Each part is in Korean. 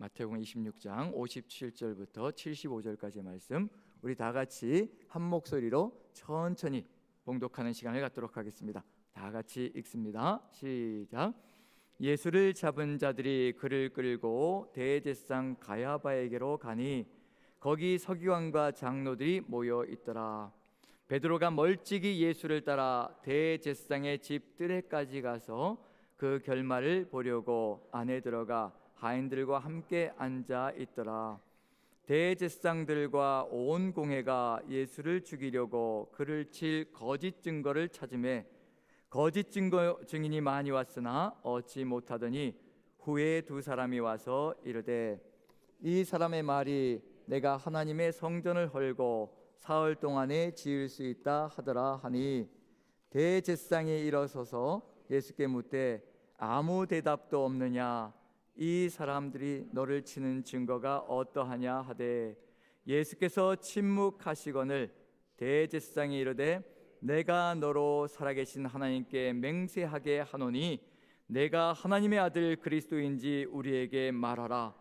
마태복음 26장 57절부터 75절까지의 말씀, 우리 다 같이 한 목소리로 천천히 봉독하는 시간을 갖도록 하겠습니다. 다 같이 읽습니다. 시작. 예수를 잡은 자들이 그를 끌고 대제사장 가야바에게로 가니 거기 서기관과 장로들이 모여 있더라. 베드로가 멀찍이 예수를 따라 대제사장의 집 뜰에까지 가서 그 결말을 보려고 안에 들어가 하인들과 함께 앉아 있더라. 대제사장들과 온 공회가 예수를 죽이려고 그를 칠 거짓 증거를 찾으매 거짓 증인이 많이 왔으나 얻지 못하더니 후에 두 사람이 와서 이르되 이 사람의 말이 내가 하나님의 성전을 헐고 사흘 동안에 지을 수 있다 하더라 하니 대제사장이 일어서서 예수께 묻되 아무 대답도 없느냐? 이 사람들이 너를 치는 증거가 어떠하냐 하되 예수께서 침묵하시거늘 대제사장이 이르되 내가 너로 살아계신 하나님께 맹세하게 하노니 내가 하나님의 아들 그리스도인지 우리에게 말하라.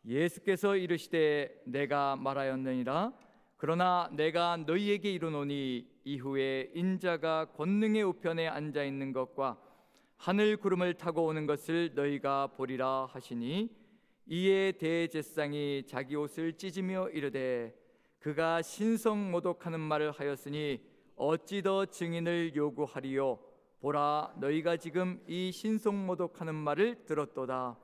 예수께서 이르시되 내가 말하였느니라. 그러나 내가 너희에게 이르노니 이후에 인자가 권능의 우편에 앉아 있는 것과 하늘 구름을 타고 오는 것을 너희가 보리라 하시니 이에 대제사장이 자기 옷을 찢으며 이르되 그가 신성모독하는 말을 하였으니 어찌 더 증인을 요구하리요? 보라, 너희가 지금 이 신성모독하는 말을 들었도다.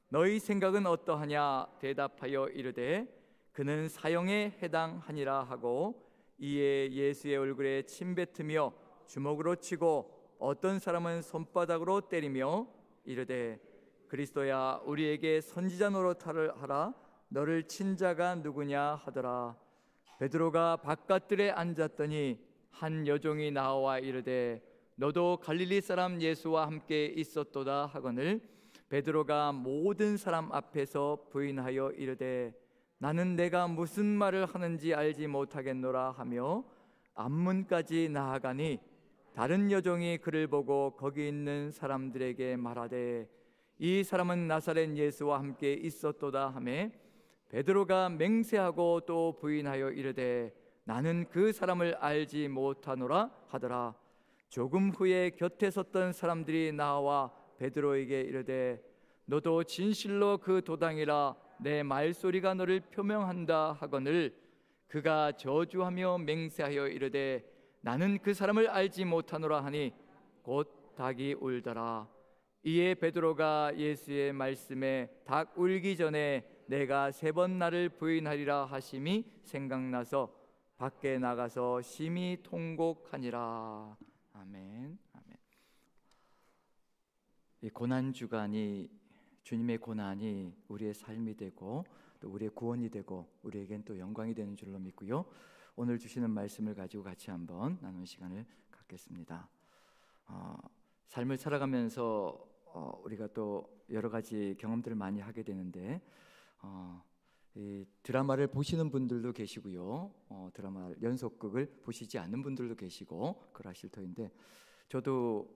너희 생각은 어떠하냐? 대답하여 이르되 그는 사형에 해당하니라 하고 이에 예수의 얼굴에 침 뱉으며 주먹으로 치고 어떤 사람은 손바닥으로 때리며 이르되 그리스도야 우리에게 선지자 노릇하를 하라. 너를 친 자가 누구냐 하더라. 베드로가 바깥들에 앉았더니 한 여종이 나와 이르되 너도 갈릴리 사람 예수와 함께 있었도다 하거늘 베드로가 모든 사람 앞에서 부인하여 이르되 나는 내가 무슨 말을 하는지 알지 못하겠노라 하며 앞문까지 나아가니 다른 여종이 그를 보고 거기 있는 사람들에게 말하되 이 사람은 나사렛 예수와 함께 있었도다 하며 베드로가 맹세하고 또 부인하여 이르되 나는 그 사람을 알지 못하노라 하더라. 조금 후에 곁에 섰던 사람들이 나와 베드로에게 이르되 너도 진실로 그 도당이라 내 말소리가 너를 표명한다 하거늘 그가 저주하며 맹세하여 이르되 나는 그 사람을 알지 못하노라 하니 곧 닭이 울더라. 이에 베드로가 예수의 말씀에 닭 울기 전에 내가 3번 나를 부인하리라 하심이 생각나서 밖에 나가서 심히 통곡하니라. 아멘. 아멘. 이 고난 주간이 주님의 고난이 우리의 삶이 되고 또 우리의 구원이 되고 우리에겐 또 영광이 되는 줄로 믿고요. 오늘 주시는 말씀을 가지고 같이 한번 나누는 시간을 갖겠습니다. 삶을 살아가면서 우리가 또 여러 가지 경험들을 많이 하게 되는데 이 드라마를 보시는 분들도 계시고요. 드라마 연속극을 보시지 않는 분들도 계시고 그러실 터인데 저도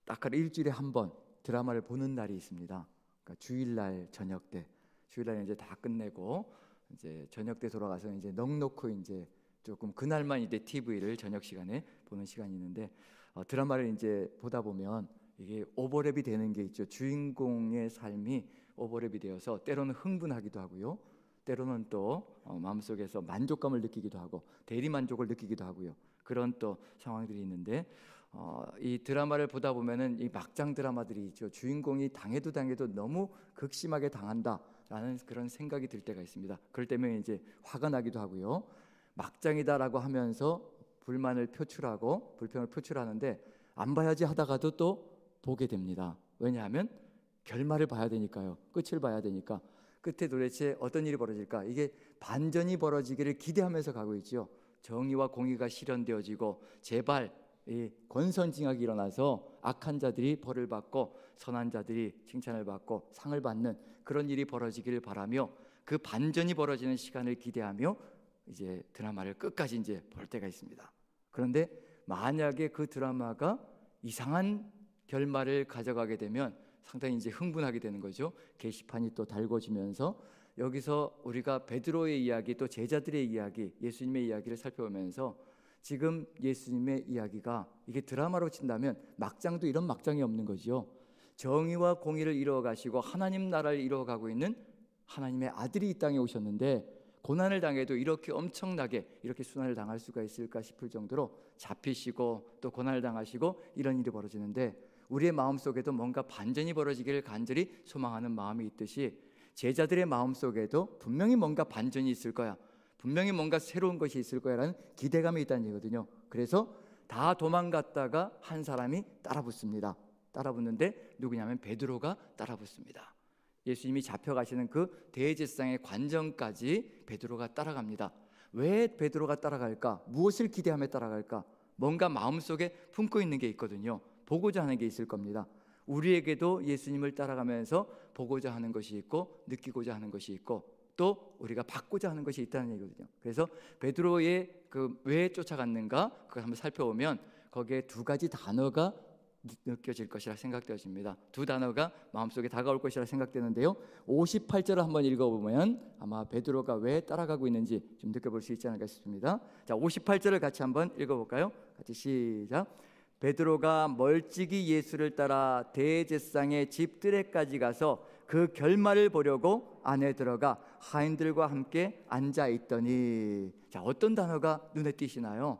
딱 일주일에 한 번 드라마를 보는 날이 있습니다. 그러니까 주일날 저녁 때, 주일날 이제 다 끝내고 이제 저녁 때 돌아가서 이제 넉넉히 이제 조금 그날만 이제 TV를 저녁 시간에 보는 시간이 있는데 드라마를 이제 보다 보면 이게 오버랩이 되는 게 있죠. 주인공의 삶이 오버랩이 되어서 때로는 흥분하기도 하고요. 때로는 또 마음속에서 만족감을 느끼기도 하고 대리 만족을 느끼기도 하고요. 그런 또 상황들이 있는데 이 드라마를 보다 보면은 이 막장 드라마들이 있죠. 주인공이 당해도 너무 극심하게 당한다라는 그런 생각이 들 때가 있습니다. 그럴 때면 이제 화가 나기도 하고요. 막장이다라고 하면서 불만을 표출하고 불평을 표출하는데 안 봐야지 하다가도 또 보게 됩니다. 왜냐하면 결말을 봐야 되니까요. 끝을 봐야 되니까. 끝에 도대체 어떤 일이 벌어질까? 이게 반전이 벌어지기를 기대하면서 가고 있죠. 정의와 공의가 실현되어지고 제발 이 권선징악이 일어나서 악한 자들이 벌을 받고 선한 자들이 칭찬을 받고 상을 받는 그런 일이 벌어지기를 바라며 그 반전이 벌어지는 시간을 기대하며 이제 드라마를 끝까지 이제 볼 때가 있습니다. 그런데 만약에 그 드라마가 이상한 결말을 가져가게 되면 상당히 이제 흥분하게 되는 거죠. 게시판이 또 달궈지면서 여기서 우리가 베드로의 이야기, 또 제자들의 이야기, 예수님의 이야기를 살펴보면서 지금 예수님의 이야기가 이게 드라마로 친다면 막장도 이런 막장이 없는 거죠. 정의와 공의를 이루어 가시고 하나님 나라를 이루어 가고 있는 하나님의 아들이 이 땅에 오셨는데, 고난을 당해도 이렇게 엄청나게 이렇게 순환을 당할 수가 있을까 싶을 정도로 잡히시고 또 고난을 당하시고 이런 일이 벌어지는데, 우리의 마음속에도 뭔가 반전이 벌어지기를 간절히 소망하는 마음이 있듯이 제자들의 마음속에도 분명히 뭔가 반전이 있을 거야, 분명히 뭔가 새로운 것이 있을 거야라는 기대감이 있다는 얘기거든요. 그래서 다 도망갔다가 한 사람이 따라붙습니다. 따라붙는데 누구냐면 베드로가 따라붙습니다. 예수님이 잡혀가시는 그 대제사장의 관정까지 베드로가 따라갑니다. 왜 베드로가 따라갈까? 무엇을 기대하며 따라갈까? 뭔가 마음속에 품고 있는 게 있거든요. 보고자 하는 게 있을 겁니다. 우리에게도 예수님을 따라가면서 보고자 하는 것이 있고 느끼고자 하는 것이 있고 또 우리가 받고자 하는 것이 있다는 얘기거든요. 그래서 베드로의 그 왜 쫓아갔는가 그걸 한번 살펴보면 거기에 두 가지 단어가 느껴질 것이라 생각되어집니다. 두 단어가 마음속에 다가올 것이라 생각되는데요, 58절을 한번 읽어보면 아마 베드로가 왜 따라가고 있는지 좀 느껴볼 수 있지 않을까 싶습니다. 자, 58절을 같이 한번 읽어볼까요? 같이 시작. 베드로가 멀찍이 예수를 따라 대제사장의 집들에까지 가서 그 결말을 보려고 안에 들어가 하인들과 함께 앉아 있더니, 자, 어떤 단어가 눈에 띄시나요?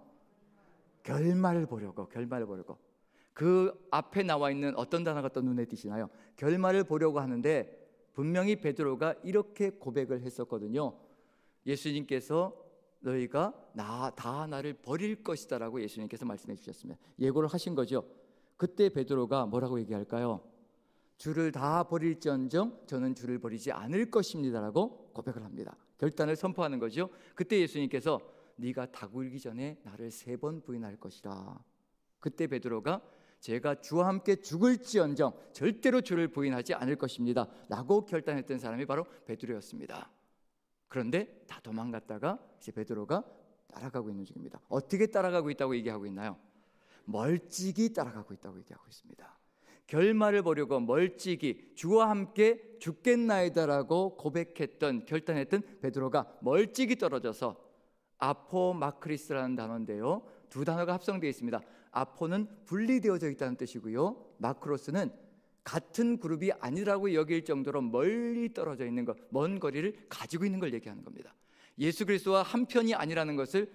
결말을 보려고, 결말을 보려고. 그 앞에 나와 있는 어떤 단어가 또 눈에 띄시나요? 결말을 보려고 하는데 분명히 베드로가 이렇게 고백을 했었거든요. 예수님께서 너희가 다 나를 버릴 것이다 라고 예수님께서 말씀해 주셨습니다. 예고를 하신 거죠. 그때 베드로가 뭐라고 얘기할까요? 주를 다 버릴지언정 저는 주를 버리지 않을 것입니다 라고 고백을 합니다. 결단을 선포하는 거죠. 그때 예수님께서 네가 닭 울기 전에 나를 3번 부인할 것이라. 그때 베드로가 제가 주와 함께 죽을지언정 절대로 주를 부인하지 않을 것입니다 라고 결단했던 사람이 바로 베드로였습니다. 그런데 다 도망갔다가 이제 베드로가 따라가고 있는 중입니다. 어떻게 따라가고 있다고 얘기하고 있나요? 멀찍이 따라가고 있다고 얘기하고 있습니다. 결말을 보려고 멀찍이 주와 함께 죽겠나이다라고 고백했던, 결단했던 베드로가 멀찍이 떨어져서, 아포마크리스라는 단어인데요, 두 단어가 합성되어 있습니다. 아포는 분리되어져 있다는 뜻이고요, 마크로스는 같은 그룹이 아니라고 여길 정도로 멀리 떨어져 있는 것, 먼 거리를 가지고 있는 걸 얘기하는 겁니다. 예수 그리스도와 한 편이 아니라는 것을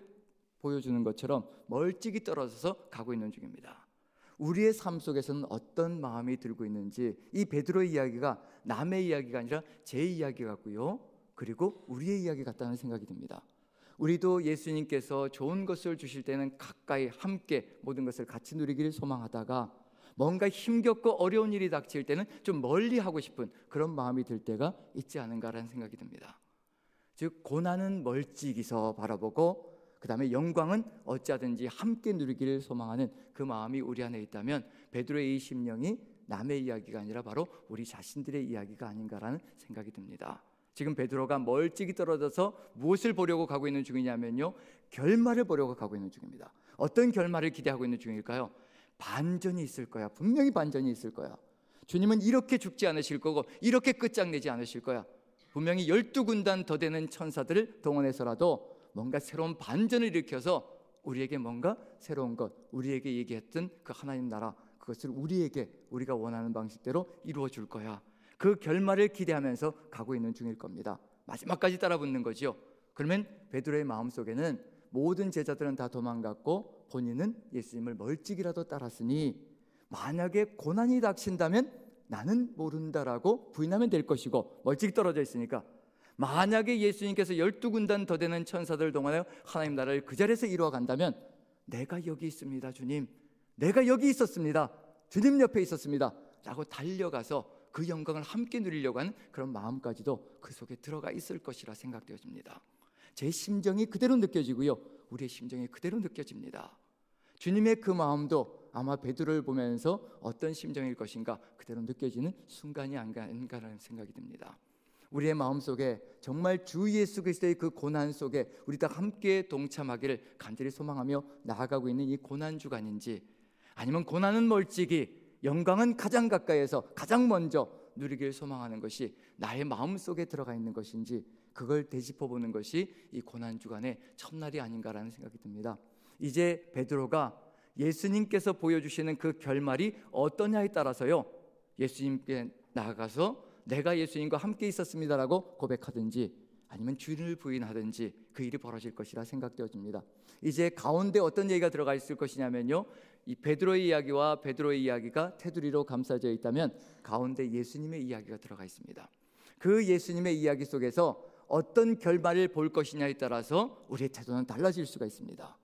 보여주는 것처럼 멀찍이 떨어져서 가고 있는 중입니다. 우리의 삶 속에서는 어떤 마음이 들고 있는지, 이 베드로의 이야기가 남의 이야기가 아니라 제 이야기 같고요, 그리고 우리의 이야기 같다는 생각이 듭니다. 우리도 예수님께서 좋은 것을 주실 때는 가까이 함께 모든 것을 같이 누리기를 소망하다가 뭔가 힘겹고 어려운 일이 닥칠 때는 좀 멀리 하고 싶은 그런 마음이 들 때가 있지 않은가라는 생각이 듭니다. 즉 고난은 멀찍이서 바라보고 그 다음에 영광은 어찌하든지 함께 누리기를 소망하는 그 마음이 우리 안에 있다면 베드로의 이 심령이 남의 이야기가 아니라 바로 우리 자신들의 이야기가 아닌가라는 생각이 듭니다. 지금 베드로가 멀찍이 떨어져서 무엇을 보려고 가고 있는 중이냐면요, 결말을 보려고 가고 있는 중입니다. 어떤 결말을 기대하고 있는 중일까요? 반전이 있을 거야. 분명히 반전이 있을 거야. 주님은 이렇게 죽지 않으실 거고 이렇게 끝장내지 않으실 거야. 분명히 12군단 더 되는 천사들을 동원해서라도 뭔가 새로운 반전을 일으켜서 우리에게 뭔가 새로운 것, 우리에게 얘기했던 그 하나님 나라, 그것을 우리에게 우리가 원하는 방식대로 이루어 줄 거야. 그 결말을 기대하면서 가고 있는 중일 겁니다. 마지막까지 따라붙는 거죠. 그러면 베드로의 마음속에는 모든 제자들은 다 도망갔고 본인은 예수님을 멀찍이라도 따랐으니 만약에 고난이 닥친다면 나는 모른다라고 부인하면 될 것이고, 멀찍이 떨어져 있으니까 만약에 예수님께서 12군단 더 되는 천사들을 동원하여 하나님 나라를 그 자리에서 이루어 간다면 내가 여기 있습니다 주님, 내가 여기 있었습니다, 주님 옆에 있었습니다 라고 달려가서 그 영광을 함께 누리려고 하는 그런 마음까지도 그 속에 들어가 있을 것이라 생각되어집니다. 제 심정이 그대로 느껴지고요, 우리의 심정이 그대로 느껴집니다. 주님의 그 마음도 아마 베드로를 보면서 어떤 심정일 것인가 그대로 느껴지는 순간이 아닌가라는 생각이 듭니다. 우리의 마음속에 정말 주 예수 그리스도의 그 고난 속에 우리 다 함께 동참하기를 간절히 소망하며 나아가고 있는 이 고난 주간인지, 아니면 고난은 멀찍이 영광은 가장 가까이에서 가장 먼저 누리기를 소망하는 것이 나의 마음속에 들어가 있는 것인지, 그걸 되짚어보는 것이 이 고난주간의 첫날이 아닌가라는 생각이 듭니다. 이제 베드로가 예수님께서 보여주시는 그 결말이 어떠냐에 따라서요, 예수님께 나아가서 내가 예수님과 함께 있었습니다라고 고백하든지 아니면 주를 부인하든지 그 일이 벌어질 것이라 생각되어집니다. 이제 가운데 어떤 얘기가 들어가 있을 것이냐면요, 이 베드로의 이야기와 베드로의 이야기가 테두리로 감싸져 있다면 가운데 예수님의 이야기가 들어가 있습니다. 그 예수님의 이야기 속에서 어떤 결말을 볼 것이냐에 따라서 우리의 태도는 달라질 수가 있습니다.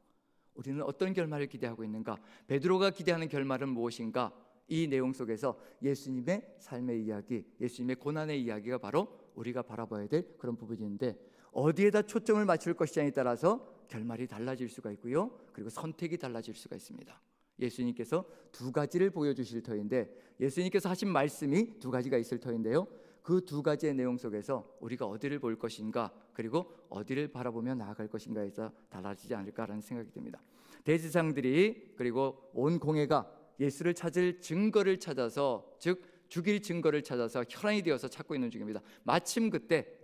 우리는 어떤 결말을 기대하고 있는가? 베드로가 기대하는 결말은 무엇인가? 이 내용 속에서 예수님의 삶의 이야기, 예수님의 고난의 이야기가 바로 우리가 바라봐야 될 그런 부분인데, 어디에다 초점을 맞출 것이냐에 따라서 결말이 달라질 수가 있고요, 그리고 선택이 달라질 수가 있습니다. 예수님께서 두 가지를 보여주실 터인데, 예수님께서 하신 말씀이 두 가지가 있을 터인데요, 그 두 가지의 내용 속에서 우리가 어디를 볼 것인가, 그리고 어디를 바라보며 나아갈 것인가에서 달라지지 않을까라는 생각이 듭니다. 대지상들이, 그리고 온 공회가 예수를 찾을 증거를 찾아서, 즉 죽일 증거를 찾아서 혈안이 되어서 찾고 있는 중입니다. 마침 그때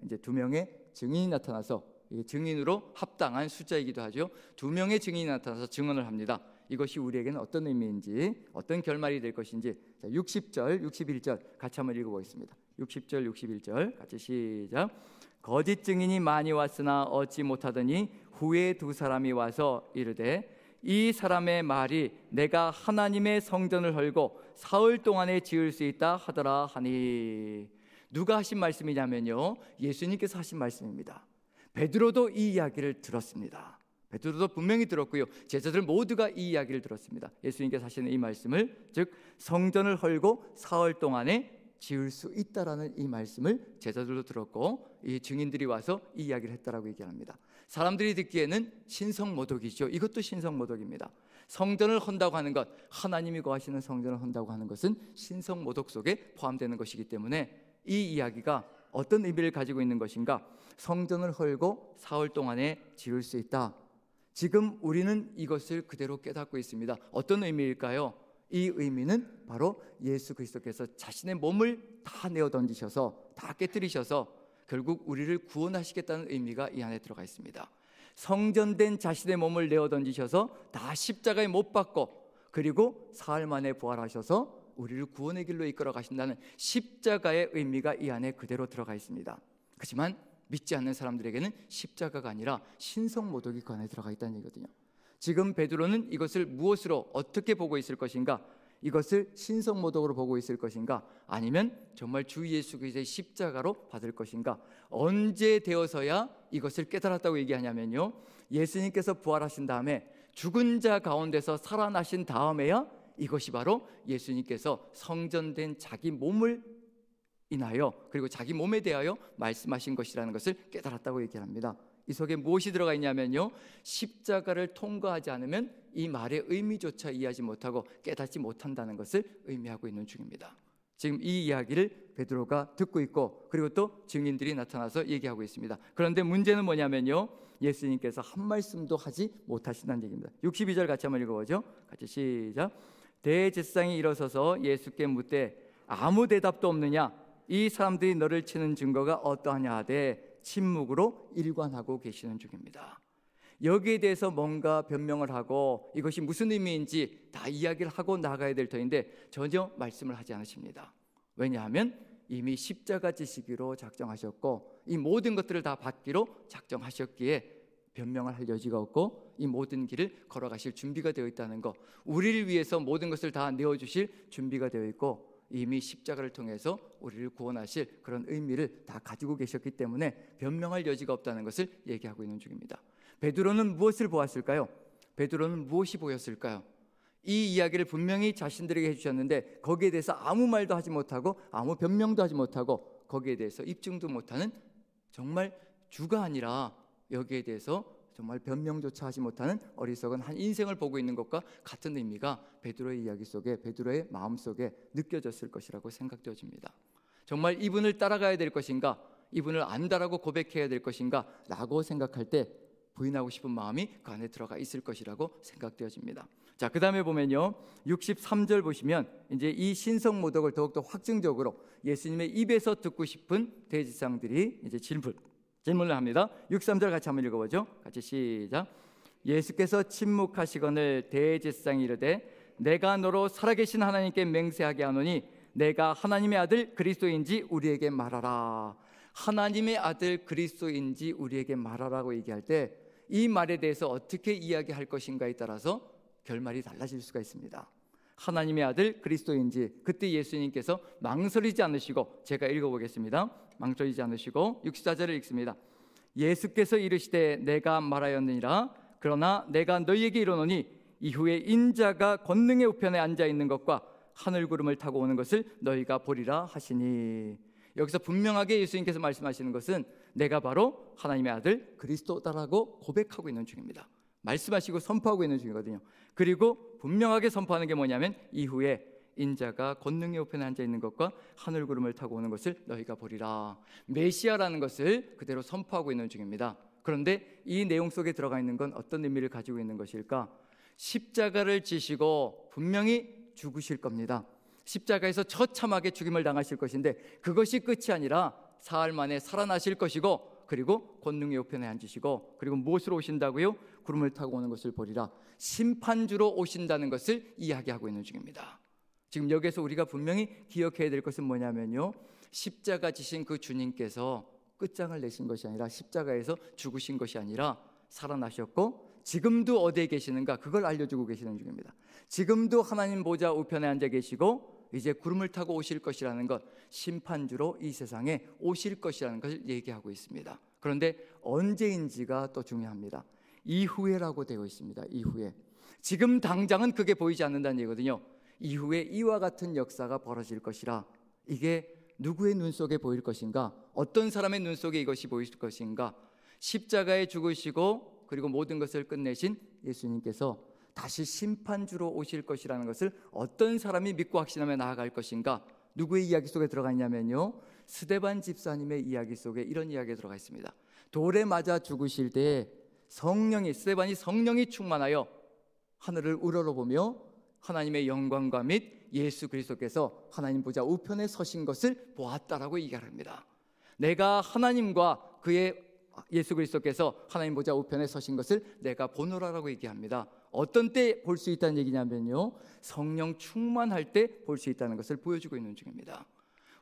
이제 두 명의 증인이 나타나서, 증인으로 합당한 숫자이기도 하죠. 두 명의 증인이 나타나서 증언을 합니다. 이것이 우리에게는 어떤 의미인지, 어떤 결말이 될 것인지. 자, 60절, 61절 같이 한번 읽어보겠습니다. 60절, 61절 같이 시작. 거짓 증인이 많이 왔으나 얻지 못하더니 후에 두 사람이 와서 이르되 이 사람의 말이 내가 하나님의 성전을 헐고 사흘 동안에 지을 수 있다 하더라 하니. 누가 하신 말씀이냐면요, 예수님께서 하신 말씀입니다. 베드로도 이 이야기를 들었습니다. 베드로도 분명히 들었고요, 제자들 모두가 이 이야기를 들었습니다. 예수님께서 하시는 이 말씀을, 즉 성전을 헐고 사흘 동안에 지을 수 있다라는 이 말씀을 제자들도 들었고, 이 증인들이 와서 이 이야기를 했다라고 얘기합니다. 사람들이 듣기에는 신성모독이죠. 이것도 신성모독입니다. 성전을 헌다고 하는 것, 하나님이 거하시는 성전을 헌다고 하는 것은 신성모독 속에 포함되는 것이기 때문에 이 이야기가 어떤 의미를 가지고 있는 것인가? 성전을 헐고 사흘 동안에 지을 수 있다. 지금 우리는 이것을 그대로 깨닫고 있습니다. 어떤 의미일까요? 이 의미는 바로 예수 그리스도께서 자신의 몸을 다 내어 던지셔서, 다 깨뜨리셔서 결국 우리를 구원하시겠다는 의미가 이 안에 들어가 있습니다. 성전된 자신의 몸을 내어 던지셔서 다 십자가에 못 박고, 그리고 사흘 만에 부활하셔서 우리를 구원의 길로 이끌어 가신다는 십자가의 의미가 이 안에 그대로 들어가 있습니다. 하지만 믿지 않는 사람들에게는 십자가가 아니라 신성모독이 그 안에 들어가 있다는 얘기거든요. 지금 베드로는 이것을 무엇으로 어떻게 보고 있을 것인가? 이것을 신성모독으로 보고 있을 것인가? 아니면 정말 주 예수 그리스도의 십자가로 받을 것인가? 언제 되어서야 이것을 깨달았다고 얘기하냐면요, 예수님께서 부활하신 다음에 죽은 자 가운데서 살아나신 다음에야 이것이 바로 예수님께서 성전된 자기 몸을 인하여, 그리고 자기 몸에 대하여 말씀하신 것이라는 것을 깨달았다고 얘기합니다. 이 속에 무엇이 들어가 있냐면요, 십자가를 통과하지 않으면 이 말의 의미조차 이해하지 못하고 깨닫지 못한다는 것을 의미하고 있는 중입니다. 지금 이 이야기를 베드로가 듣고 있고, 그리고 또 증인들이 나타나서 얘기하고 있습니다. 그런데 문제는 뭐냐면요, 예수님께서 한 말씀도 하지 못하신다는 얘기입니다. 62절 같이 한번 읽어보죠. 같이 시작. 대제사장이 일어서서 예수께 묻되 아무 대답도 없느냐? 이 사람들이 너를 치는 증거가 어떠하냐 하되 침묵으로 일관하고 계시는 중입니다. 여기에 대해서 뭔가 변명을 하고 이것이 무슨 의미인지 다 이야기를 하고 나가야 될 터인데 전혀 말씀을 하지 않으십니다. 왜냐하면 이미 십자가 지시기로 작정하셨고, 이 모든 것들을 다 받기로 작정하셨기에 변명을 할 여지가 없고, 이 모든 길을 걸어가실 준비가 되어 있다는 것, 우리를 위해서 모든 것을 다 내어주실 준비가 되어 있고, 이미 십자가를 통해서 우리를 구원하실 그런 의미를 다 가지고 계셨기 때문에 변명할 여지가 없다는 것을 얘기하고 있는 중입니다. 베드로는 무엇을 보았을까요? 베드로는 무엇이 보였을까요? 이 이야기를 분명히 자신들에게 해주셨는데 거기에 대해서 아무 말도 하지 못하고 아무 변명도 하지 못하고 거기에 대해서 입증도 못하는, 정말 주가 아니라 여기에 대해서 정말 변명조차 하지 못하는 어리석은 한 인생을 보고 있는 것과 같은 의미가 베드로의 이야기 속에, 베드로의 마음 속에 느껴졌을 것이라고 생각되어집니다. 정말 이분을 따라가야 될 것인가, 이분을 안다라고 고백해야 될 것인가 라고 생각할 때 부인하고 싶은 마음이 그 안에 들어가 있을 것이라고 생각되어집니다. 자, 그 다음에 보면요, 63절 보시면 이제 이 신성모독을 더욱더 확증적으로 예수님의 입에서 듣고 싶은 대제사장들이 이제 질문을 합니다. 63절 같이 한번 읽어보죠. 같이 시작. 예수께서 침묵하시거늘 대제사장이 이르되 내가 너로 살아계신 하나님께 맹세하게 하노니 내가 하나님의 아들 그리스도인지 우리에게 말하라. 하나님의 아들 그리스도인지 우리에게 말하라고 얘기할 때 이 말에 대해서 어떻게 이야기할 것인가에 따라서 결말이 달라질 수가 있습니다. 하나님의 아들 그리스도인지, 그때 예수님께서 망설이지 않으시고, 제가 읽어보겠습니다. 망설이지 않으시고 64절을 읽습니다. 예수께서 이르시되 내가 말하였느니라. 그러나 내가 너희에게 이르노니 이후에 인자가 권능의 우편에 앉아 있는 것과 하늘 구름을 타고 오는 것을 너희가 보리라 하시니. 여기서 분명하게 예수님께서 말씀하시는 것은 내가 바로 하나님의 아들 그리스도다라고 고백하고 있는 중입니다. 말씀하시고 선포하고 있는 중이거든요. 그리고 분명하게 선포하는 게 뭐냐면 이후에 인자가 권능의 우편에 앉아 있는 것과 하늘 구름을 타고 오는 것을 너희가 보리라. 메시아라는 것을 그대로 선포하고 있는 중입니다. 그런데 이 내용 속에 들어가 있는 건 어떤 의미를 가지고 있는 것일까? 십자가를 지시고 분명히 죽으실 겁니다. 십자가에서 처참하게 죽임을 당하실 것인데 그것이 끝이 아니라 사흘 만에 살아나실 것이고, 그리고 권능의 우편에 앉으시고, 그리고 무엇으로 오신다고요? 구름을 타고 오는 것을 보리라. 심판주로 오신다는 것을 이야기하고 있는 중입니다. 지금 여기서 우리가 분명히 기억해야 될 것은 뭐냐면요, 십자가 지신 그 주님께서 끝장을 내신 것이 아니라, 십자가에서 죽으신 것이 아니라 살아나셨고 지금도 어디에 계시는가, 그걸 알려주고 계시는 중입니다. 지금도 하나님 보좌 우편에 앉아 계시고 이제 구름을 타고 오실 것이라는 것, 심판주로 이 세상에 오실 것이라는 것을 얘기하고 있습니다. 그런데 언제인지가 또 중요합니다. 이후에라고 되어 있습니다. 이후에. 지금 당장은 그게 보이지 않는다는 얘기거든요. 이후에 이와 같은 역사가 벌어질 것이라. 이게 누구의 눈 속에 보일 것인가? 어떤 사람의 눈 속에 이것이 보일 것인가? 십자가에 죽으시고 그리고 모든 것을 끝내신 예수님께서 다시 심판주로 오실 것이라는 것을 어떤 사람이 믿고 확신하며 나아갈 것인가? 누구의 이야기 속에 들어가 있냐면요, 스데반 집사님의 이야기 속에 이런 이야기가 들어가 있습니다. 돌에 맞아 죽으실 때 스데반이 성령이 충만하여 하늘을 우러러보며 하나님의 영광과 및 예수 그리스도께서 하나님 보좌 우편에 서신 것을 보았다라고 얘기합니다. 내가 하나님과 그의 예수 그리스도께서 하나님 보좌 우편에 서신 것을 내가 보노라라고 얘기합니다. 어떤 때 볼 수 있다는 얘기냐면요, 성령 충만할 때 볼 수 있다는 것을 보여주고 있는 중입니다.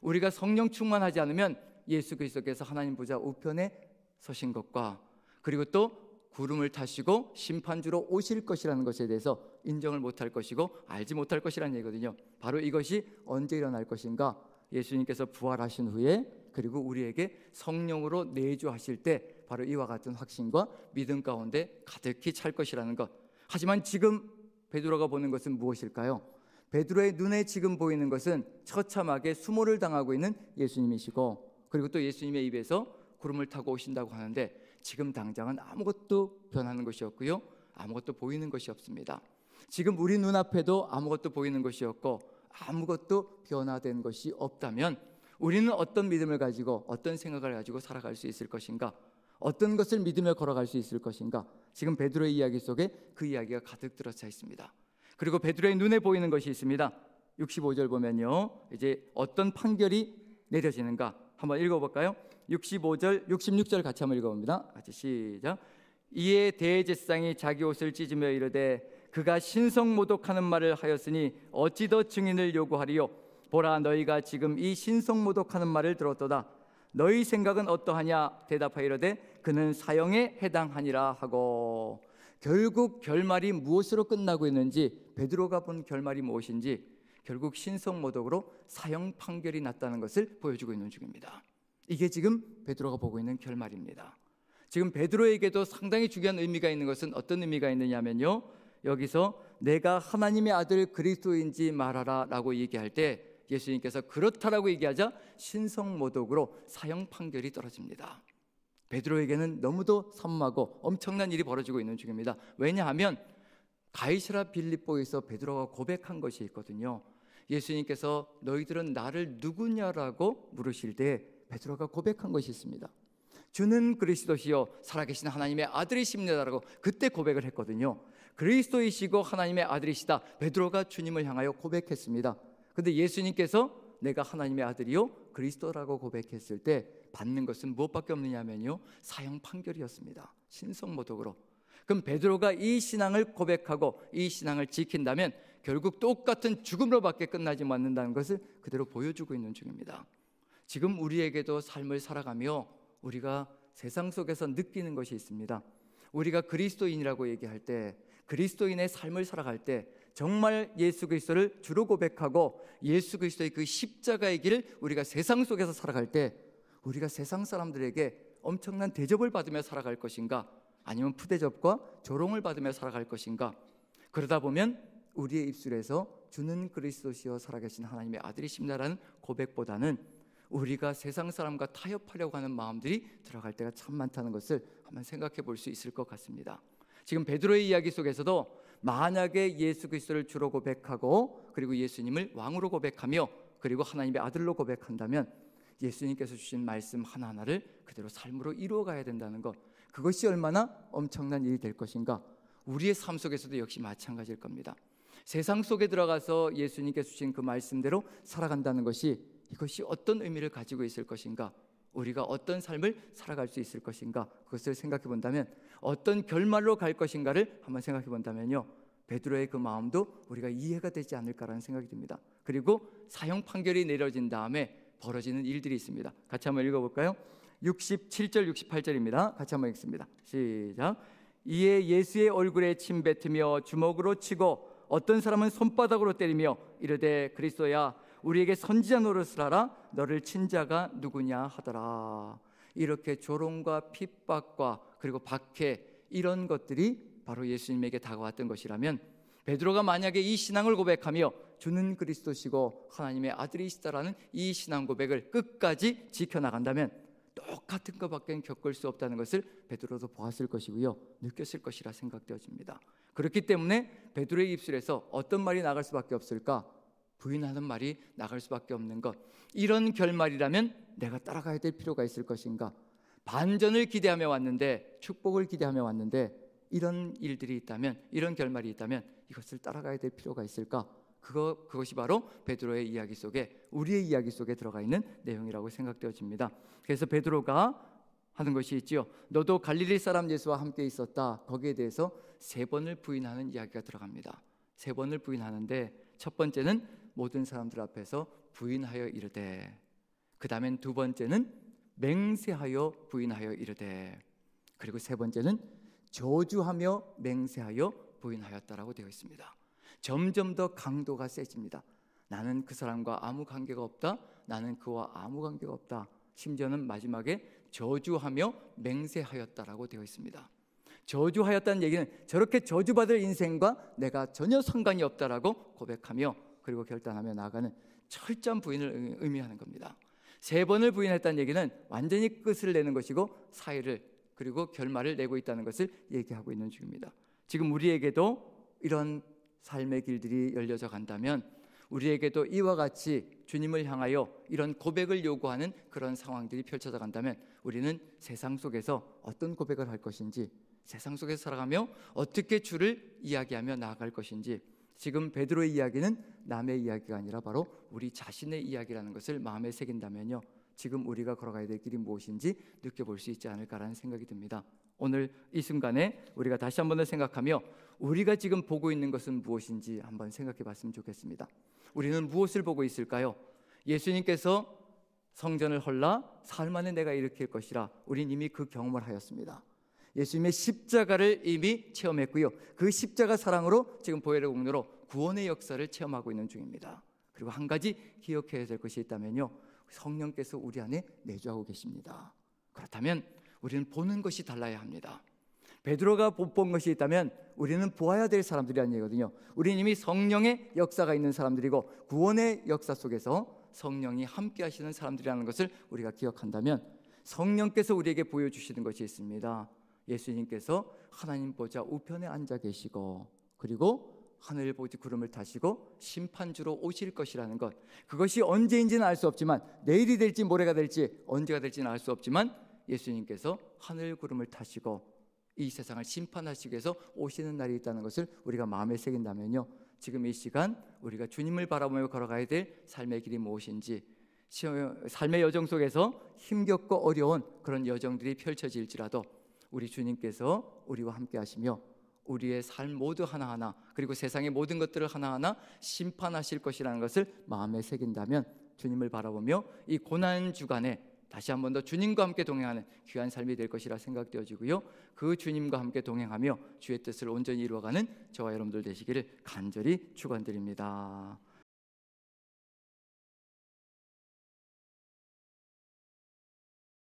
우리가 성령 충만하지 않으면 예수 그리스도께서 하나님 보좌 우편에 서신 것과, 그리고 또 구름을 타시고 심판주로 오실 것이라는 것에 대해서 인정을 못할 것이고 알지 못할 것이라는 얘기거든요. 바로 이것이 언제 일어날 것인가? 예수님께서 부활하신 후에, 그리고 우리에게 성령으로 내주하실 때 바로 이와 같은 확신과 믿음 가운데 가득히 찰 것이라는 것. 하지만 지금 베드로가 보는 것은 무엇일까요? 베드로의 눈에 지금 보이는 것은 처참하게 수모를 당하고 있는 예수님이시고, 그리고 또 예수님의 입에서 구름을 타고 오신다고 하는데 지금 당장은 아무것도 변하는 것이 없고요, 아무것도 보이는 것이 없습니다. 지금 우리 눈앞에도 아무것도 보이는 것이 없고 아무것도 변화된 것이 없다면 우리는 어떤 믿음을 가지고, 어떤 생각을 가지고 살아갈 수 있을 것인가? 어떤 것을 믿으며 걸어갈 수 있을 것인가? 지금 베드로의 이야기 속에 그 이야기가 가득 들어차 있습니다. 그리고 베드로의 눈에 보이는 것이 있습니다. 65절 보면요, 이제 어떤 판결이 내려지는가 한번 읽어볼까요? 65절, 66절 같이 한번 읽어봅니다. 같이 시작. 이에 대제사장이 자기 옷을 찢으며 이르되 그가 신성모독하는 말을 하였으니 어찌 더 증인을 요구하리요? 보라, 너희가 지금 이 신성모독하는 말을 들었도다. 너희 생각은 어떠하냐? 대답하여 이르되 그는 사형에 해당하니라 하고. 결국 결말이 무엇으로 끝나고 있는지, 베드로가 본 결말이 무엇인지, 결국 신성모독으로 사형 판결이 났다는 것을 보여주고 있는 중입니다. 이게 지금 베드로가 보고 있는 결말입니다. 지금 베드로에게도 상당히 중요한 의미가 있는 것은 어떤 의미가 있느냐면요, 여기서 내가 하나님의 아들 그리스도인지 말하라 라고 얘기할 때 예수님께서 그렇다라고 얘기하자 신성모독으로 사형 판결이 떨어집니다. 베드로에게는 너무도 선하고 엄청난 일이 벌어지고 있는 중입니다. 왜냐하면 가이사랴 빌립보에서 베드로가 고백한 것이 있거든요. 예수님께서 너희들은 나를 누구냐라고 물으실 때 베드로가 고백한 것이 있습니다. 주는 그리스도시요 살아계신 하나님의 아들이십니다라고 그때 고백을 했거든요. 그리스도이시고 하나님의 아들이시다. 베드로가 주님을 향하여 고백했습니다. 그런데 예수님께서 내가 하나님의 아들이요 그리스도라고 고백했을 때 받는 것은 무엇밖에 없느냐면요, 사형 판결이었습니다. 신성모독으로. 그럼 베드로가 이 신앙을 고백하고 이 신앙을 지킨다면 결국 똑같은 죽음으로밖에 끝나지 않는다는 것을 그대로 보여주고 있는 중입니다. 지금 우리에게도 삶을 살아가며 우리가 세상 속에서 느끼는 것이 있습니다. 우리가 그리스도인이라고 얘기할 때, 그리스도인의 삶을 살아갈 때 정말 예수 그리스도를 주로 고백하고 예수 그리스도의 그 십자가의 길을 우리가 세상 속에서 살아갈 때 우리가 세상 사람들에게 엄청난 대접을 받으며 살아갈 것인가, 아니면 푸대접과 조롱을 받으며 살아갈 것인가. 그러다 보면 우리의 입술에서 주는 그리스도시여 살아계신 하나님의 아들이십니다라는 고백보다는 우리가 세상 사람과 타협하려고 하는 마음들이 들어갈 때가 참 많다는 것을 한번 생각해 볼 수 있을 것 같습니다. 지금 베드로의 이야기 속에서도 만약에 예수 그리스도를 주로 고백하고 그리고 예수님을 왕으로 고백하며 그리고 하나님의 아들로 고백한다면 예수님께서 주신 말씀 하나하나를 그대로 삶으로 이루어가야 된다는 것, 그것이 얼마나 엄청난 일이 될 것인가. 우리의 삶 속에서도 역시 마찬가지일 겁니다. 세상 속에 들어가서 예수님께서 주신 그 말씀대로 살아간다는 것이, 이것이 어떤 의미를 가지고 있을 것인가, 우리가 어떤 삶을 살아갈 수 있을 것인가, 그것을 생각해 본다면, 어떤 결말로 갈 것인가를 한번 생각해 본다면요, 베드로의 그 마음도 우리가 이해가 되지 않을까라는 생각이 듭니다. 그리고 사형 판결이 내려진 다음에 벌어지는 일들이 있습니다. 같이 한번 읽어볼까요? 67절 68절입니다. 같이 한번 읽습니다. 시작. 이에 예수의 얼굴에 침 뱉으며 주먹으로 치고 어떤 사람은 손바닥으로 때리며 이르되 그리스도야 우리에게 선지자 노릇을 하라. 너를 친 자가 누구냐 하더라. 이렇게 조롱과 핍박과 그리고 박해, 이런 것들이 바로 예수님에게 다가왔던 것이라면, 베드로가 만약에 이 신앙을 고백하며 주는 그리스도시고 하나님의 아들이시다라는 이 신앙 고백을 끝까지 지켜나간다면 똑같은 것밖에 겪을 수 없다는 것을 베드로도 보았을 것이고요, 느꼈을 것이라 생각되어집니다. 그렇기 때문에 베드로의 입술에서 어떤 말이 나갈 수밖에 없을까? 부인하는 말이 나갈 수밖에 없는 것. 이런 결말이라면 내가 따라가야 될 필요가 있을 것인가? 반전을 기대하며 왔는데, 축복을 기대하며 왔는데 이런 일들이 있다면, 이런 결말이 있다면 이것을 따라가야 될 필요가 있을까? 그것이 바로 베드로의 이야기 속에, 우리의 이야기 속에 들어가 있는 내용이라고 생각되어집니다. 그래서 베드로가 하는 것이 있지요. 너도 갈릴리 사람 예수와 함께 있었다. 거기에 대해서 3번을 부인하는 이야기가 들어갑니다. 3번을 부인하는데, 첫 번째는 모든 사람들 앞에서 부인하여 이르되, 그 다음엔 2번째는 맹세하여 부인하여 이르되, 그리고 3번째는 저주하며 맹세하여 부인하였다라고 되어 있습니다. 점점 더 강도가 세집니다. 나는 그 사람과 아무 관계가 없다. 나는 그와 아무 관계가 없다. 심지어는 마지막에 저주하며 맹세하였다라고 되어 있습니다. 저주하였다는 얘기는 저렇게 저주받을 인생과 내가 전혀 상관이 없다라고 고백하며 그리고 결단하며 나아가는 철저한 부인을 의미하는 겁니다. 3번을 부인했다는 얘기는 완전히 끝을 내는 것이고 사회를 그리고 결말을 내고 있다는 것을 얘기하고 있는 중입니다. 지금 우리에게도 이런 삶의 길들이 열려져 간다면, 우리에게도 이와 같이 주님을 향하여 이런 고백을 요구하는 그런 상황들이 펼쳐져 간다면 우리는 세상 속에서 어떤 고백을 할 것인지, 세상 속에서 살아가며 어떻게 주를 이야기하며 나아갈 것인지, 지금 베드로의 이야기는 남의 이야기가 아니라 바로 우리 자신의 이야기라는 것을 마음에 새긴다면요, 지금 우리가 걸어가야 될 길이 무엇인지 느껴볼 수 있지 않을까라는 생각이 듭니다. 오늘 이 순간에 우리가 다시 한번 더 생각하며 우리가 지금 보고 있는 것은 무엇인지 한번 생각해 봤으면 좋겠습니다. 우리는 무엇을 보고 있을까요? 예수님께서 성전을 헐라 사흘 만에 내가 일으킬 것이라, 우린 이미 그 경험을 하였습니다. 예수님의 십자가를 이미 체험했고요, 그 십자가 사랑으로 지금 보혈의 공로로 구원의 역사를 체험하고 있는 중입니다. 그리고 한 가지 기억해야 될 것이 있다면요, 성령께서 우리 안에 내주하고 계십니다. 그렇다면 우리는 보는 것이 달라야 합니다. 베드로가 못 본 것이 있다면 우리는 보아야 될 사람들이라는 얘기거든요. 우리는 이미 성령의 역사가 있는 사람들이고 구원의 역사 속에서 성령이 함께 하시는 사람들이라는 것을 우리가 기억한다면, 성령께서 우리에게 보여주시는 것이 있습니다. 예수님께서 하나님 보좌 우편에 앉아 계시고 그리고 하늘 보지 구름을 타시고 심판주로 오실 것이라는 것, 그것이 언제인지는 알 수 없지만, 내일이 될지 모레가 될지 언제가 될지는 알 수 없지만 예수님께서 하늘 구름을 타시고 이 세상을 심판하시기 위해서 오시는 날이 있다는 것을 우리가 마음에 새긴다면요, 지금 이 시간 우리가 주님을 바라보며 걸어가야 될 삶의 길이 무엇인지, 삶의 여정 속에서 힘겹고 어려운 그런 여정들이 펼쳐질지라도 우리 주님께서 우리와 함께 하시며 우리의 삶 모두 하나하나, 그리고 세상의 모든 것들을 하나하나 심판하실 것이라는 것을 마음에 새긴다면 주님을 바라보며 이 고난 주간에 다시 한 번 더 주님과 함께 동행하는 귀한 삶이 될 것이라 생각되어지고요, 그 주님과 함께 동행하며 주의 뜻을 온전히 이루어가는 저와 여러분들 되시기를 간절히 축원드립니다.